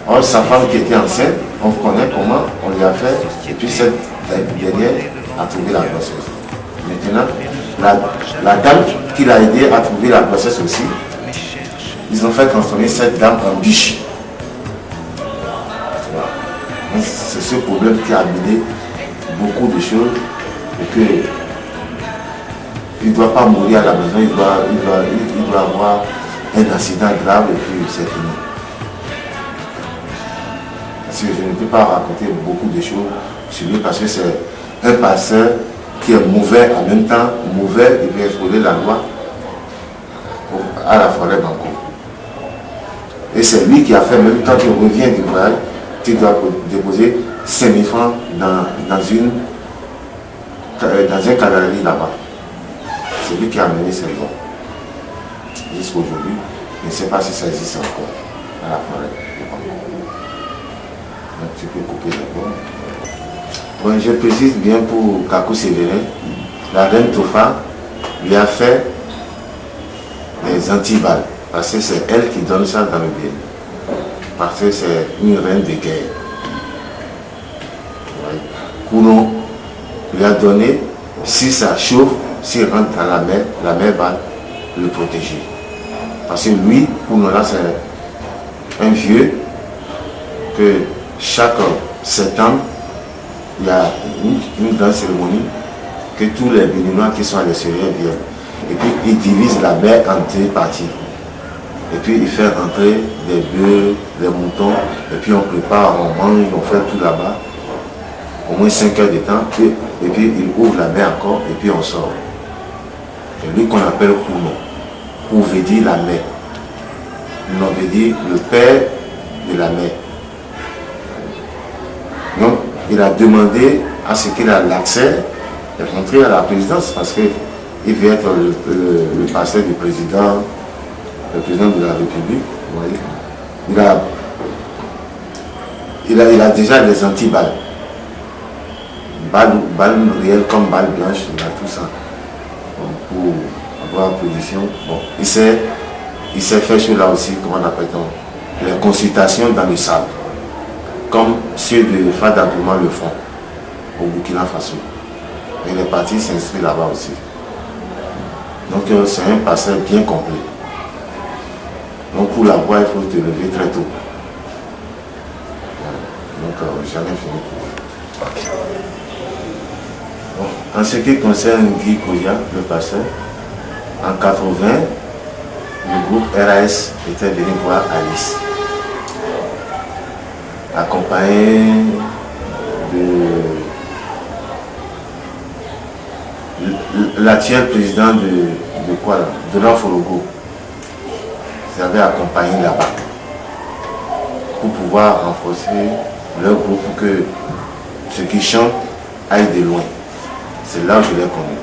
Or, sa femme qui était enceinte, on connaît comment on lui a fait, et puis cette dernière a trouvé la grossesse. Maintenant, la dame qui l'a aidé à trouver la grossesse aussi, ils ont fait transformer cette dame en biche. Voilà. C'est ce problème qui a amené beaucoup de choses et que il ne doit pas mourir à la maison, il doit avoir un accident grave et puis c'est fini. Parce que je ne peux pas raconter beaucoup de choses sur lui parce que c'est un pasteur qui est mauvais en même temps, mauvais et puis exploser la loi à la forêt Banco. Et c'est lui qui a fait, même quand tu reviens du voyage, tu dois déposer 5 000 francs dans un calendrier là-bas. C'est lui qui a amené ces lois. Jusqu'à aujourd'hui, je ne sais pas si ça existe encore à la forêt. Donc tu peux couper d'abord. Bon, je précise bien pour Kakou Sévérin, la reine Tofa lui a fait des antiballes. Parce que c'est elle qui donne ça dans le bien. Parce que c'est une reine de guerre. Kounon lui a donné, si ça chauffe, s'il rentre dans la mer va le protéger. Parce que lui, Kounon là, c'est un vieux que chaque septembre, il y a une grande cérémonie que tous les Béninois qui sont à l'extérieur viennent. Et puis il divise la mer en 2 parties. Et puis il fait rentrer des bœufs, des moutons, et puis on prépare, on mange, on fait tout là-bas, au moins 5 heures de temps, et puis il ouvre la mer encore, et puis on sort. C'est lui qu'on appelle Kouno. Kou veut dire la mer. Non veut dire le père de la mer. Donc il a demandé à ce qu'il ait l'accès de rentrer à la présidence, parce qu'il veut être le pasteur du président. Le président de la République, vous voyez, il a déjà les anti-balles. Balles réelles comme balles blanches, il a tout ça. Donc, pour avoir position, bon, il sait faire cela aussi, comment on appelle-t-on, les consultations dans le sable, comme ceux de Fada Gouma le font au Burkina Faso. Et les partis s'inscrivent là-bas aussi. Donc c'est un pasteur bien complet. Donc pour la voix, il faut te lever très tôt. Donc j'en ai fini. Bon, en ce qui concerne Guy Koya, le pasteur, en 80, le groupe RAS était venu voir Alice, accompagné de l'actuel président de quoi là, de l'Anfologo. Ils avaient accompagné là-bas pour pouvoir renforcer leur groupe pour que ceux qui chantent aillent de loin. C'est là où je l'ai connu.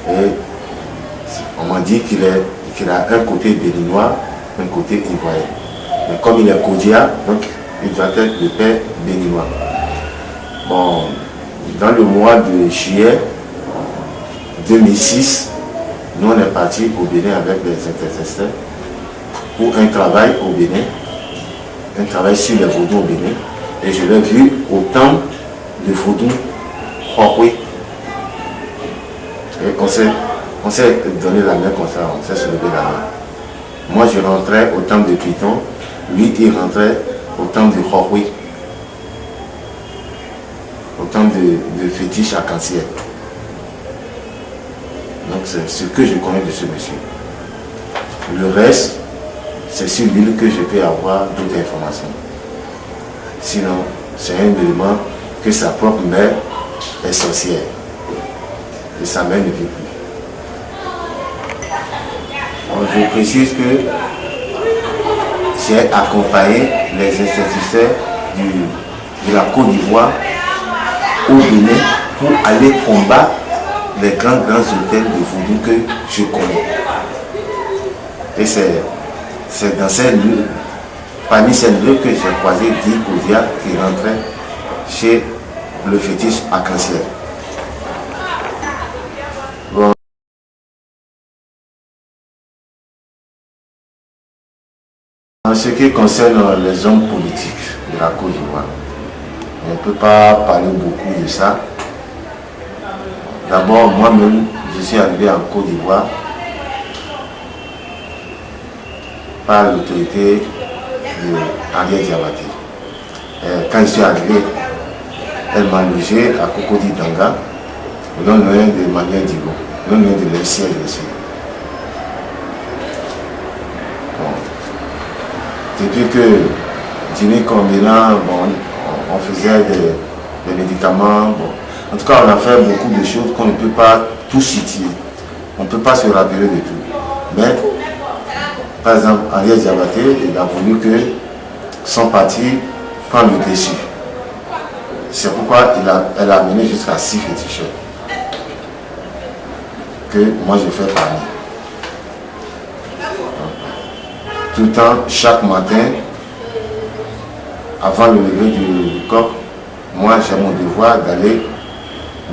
Et on m'a dit qu'il a un côté béninois, un côté ivoirien. Mais comme il est Kodia, donc il doit être le père béninois. Bon, dans le mois de juillet 2006, nous on est partis au Bénin avec les intercesseurs pour un travail au Bénin, un travail sur les vaudous au Bénin, et je l'ai vu au temple de vaudou Huawei. Et on s'est donné la main comme ça, on s'est soulevé la main. Moi je rentrais au temple de Python, lui il rentrait au temple de Huawei, au temple de fétiche arc-en-ciel. Donc c'est ce que je connais de ce monsieur. Le reste, c'est sur l'île que je peux avoir d'autres informations. Sinon, c'est un élément que sa propre mère est sorcière. Et sa mère ne vit plus. Donc, je précise que j'ai accompagné les instituteurs de la Côte d'Ivoire au Bénin pour aller combattre les grands hôtels de vaudou que je connais. Et c'est dans ces lieux, parmi ces lieux que j'ai croisé Guy Kodia qui rentrait chez le fétiche arc-en-ciel. Bon. En ce qui concerne les hommes politiques de la Côte d'Ivoire, on ne peut pas parler beaucoup de ça. D'abord, moi-même, je suis arrivé en Côte d'Ivoire par l'autorité de Henriette Diabaté. Quand je suis arrivé, elle m'a logé à Cocody Danga, non loin de Manuel Digo, non loin de leur siège aussi. Bon. Depuis que Dîner Combina, bon, on faisait des médicaments. Bon. En tout cas, on a fait beaucoup de choses qu'on ne peut pas tout citer. On ne peut pas se rappeler de tout. Mais, par exemple, Henriette Diabaté, il a voulu que son parti prenne le dessus. C'est pourquoi elle a amené jusqu'à 6 féticheurs que moi je fais parmi. Tout le temps, chaque matin, avant le lever du coq, moi j'ai mon devoir d'aller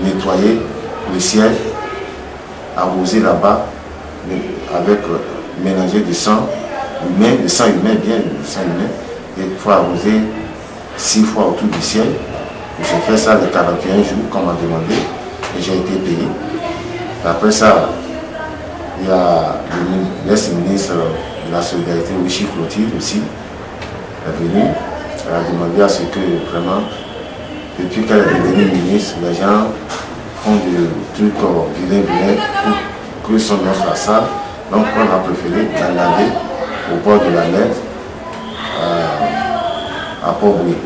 nettoyer le ciel, arroser là-bas avec mélanger du sang humain, le sang humain, bien le sang humain, et il faut arroser 6 fois autour du ciel. J'ai fait ça les 41 jours qu'on m'a demandé et j'ai été payé. Après ça, il y a l'ex-ministre de la Solidarité, Wichi Clotilde aussi, est venu. Elle a demandé à ce que vraiment, depuis qu'elle est devenue ministre, les gens font des trucs vilains pour que son nom soit sale. Donc on a préféré la laver au bord de la mer à Port-Bouillet,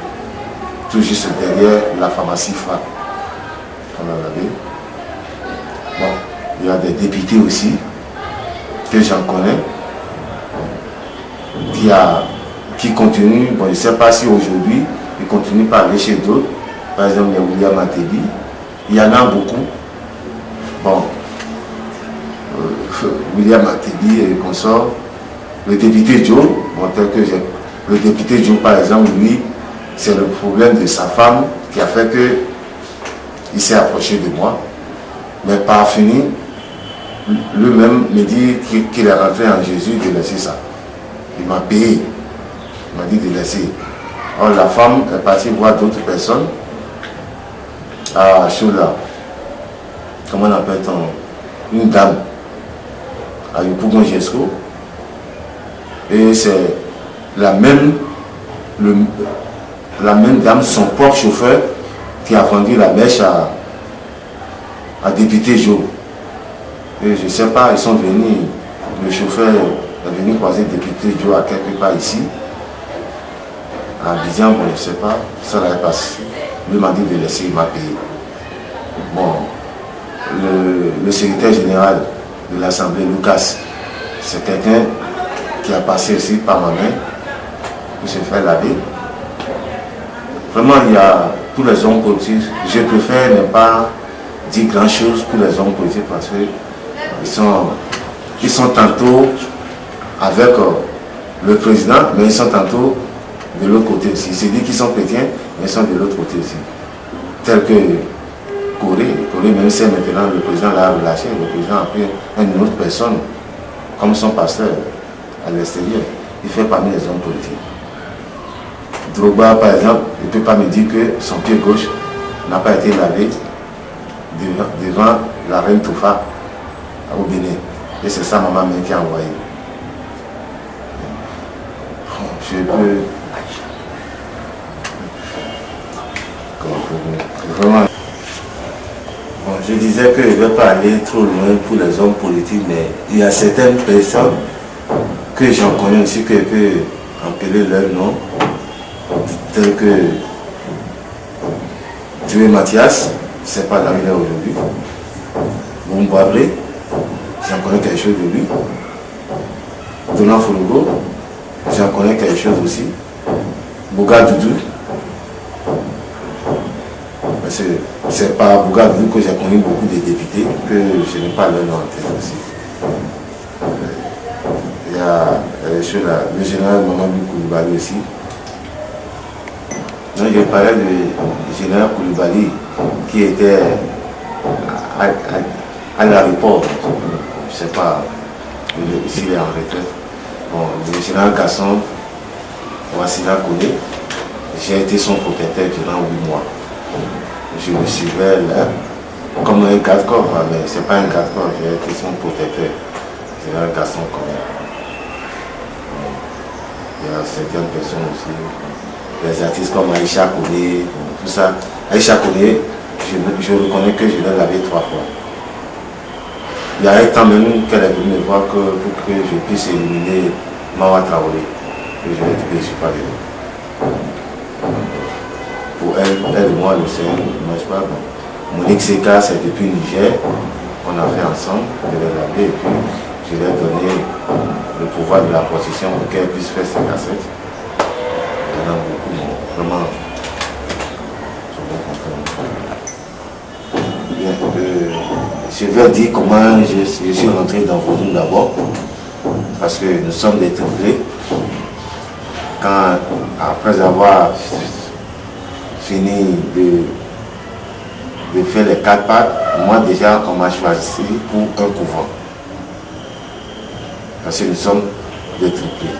tout juste derrière la pharmacie FRA. On a lavé. Bon, il y a des députés aussi que j'en connais qui continuent. Bon, je ne sais pas si aujourd'hui ils continuent par aller chez d'autres. Par exemple, il y a William Atebi. Il y en a beaucoup. Bon, William Atebi et consort. Le député Joe, bon, tel que le député Joe par exemple, lui, c'est le problème de sa femme qui a fait qu'il s'est approché de moi. Mais par fini, lui-même me dit qu'il est rentré en Jésus de laisser ça. Il m'a payé. Il m'a dit de laisser. Or, la femme est partie voir d'autres personnes à Choula. Comment on appelle-t-on? Une dame à Yopougon Jesco. Et c'est la même dame, son propre chauffeur, qui a vendu la mèche à député Joe. Et je ne sais pas, ils sont venus, le chauffeur est venu croiser le député Joe à quelque part ici. À Abidjan, bon, je ne sais pas, ça l'avait passé. Lui m'a dit de laisser, il m'a payé. Bon, le secrétaire général de l'Assemblée, Lucas, c'est quelqu'un qui a passé aussi par ma main pour se faire laver. Vraiment, il y a tous les hommes politiques. Je préfère ne pas dire grand chose pour les hommes politiques parce qu'ils sont tantôt avec le président, mais ils sont tantôt de l'autre côté aussi. C'est dit qu'ils sont chrétiens, mais ils sont de l'autre côté aussi. Tel que Corée, même si maintenant le président l'a relâché, le président a pris une autre personne comme son pasteur à l'extérieur. Il fait parmi les hommes politiques. Drogba, par exemple, il ne peut pas me dire que son pied gauche n'a pas été lavé devant la reine Toufa au Bénin. Et c'est ça maman qui a envoyé. Je peux... Vraiment. Bon, je disais que je ne vais pas aller trop loin pour les hommes politiques, mais il y a certaines personnes que j'en connais aussi, que je peux appeler leur nom, tels que Dieu Mathias, c'est pas là où il est aujourd'hui. Boumbabré, j'en connais quelque chose de lui. Donald Fologo, j'en connais quelque chose aussi. Bouga Doudou, c'est pas Bouga Doudou que j'ai connu beaucoup de députés, que je n'ai pas leur nom en tête aussi. Il y a le général Mamadou Koulibaly aussi. Donc je parlais du général Koulibaly qui était à l'aéroport. Je ne sais pas s'il est en retraite. Bon, le général Gasson, Wassila Koné. J'ai été son protecteur durant 8 mois. Je me suivais là, comme un garde-corps, mais ce n'est pas un garde-corps, j'ai été son protecteur. C'est un garçon comme moi. Il y a certaines personnes aussi, les artistes comme Aïcha Koné, tout ça. Aïcha Koné, je reconnais que je l'ai lavé 3 fois. Il y a un temps même qu'elle est venue me voir pour que je puisse éliminer Mawa Traoré. Et je lui ai dit que je ne suis pas venu. Pour elle et moi, le Seigneur ne marche pas. Monique Seka, c'est depuis Niger, on a fait ensemble, je l'ai lavé et puis je lui ai donné le pouvoir de la procession pour qu'elle puisse faire ses cassettes. Il y en a beaucoup, vraiment. Je vais dire comment je suis rentré dans Vodou d'abord, parce que nous sommes des triplés. Après avoir fini de faire les 4 pattes, moi déjà on m'a choisi pour un couvent. Parce que nous sommes des triplés.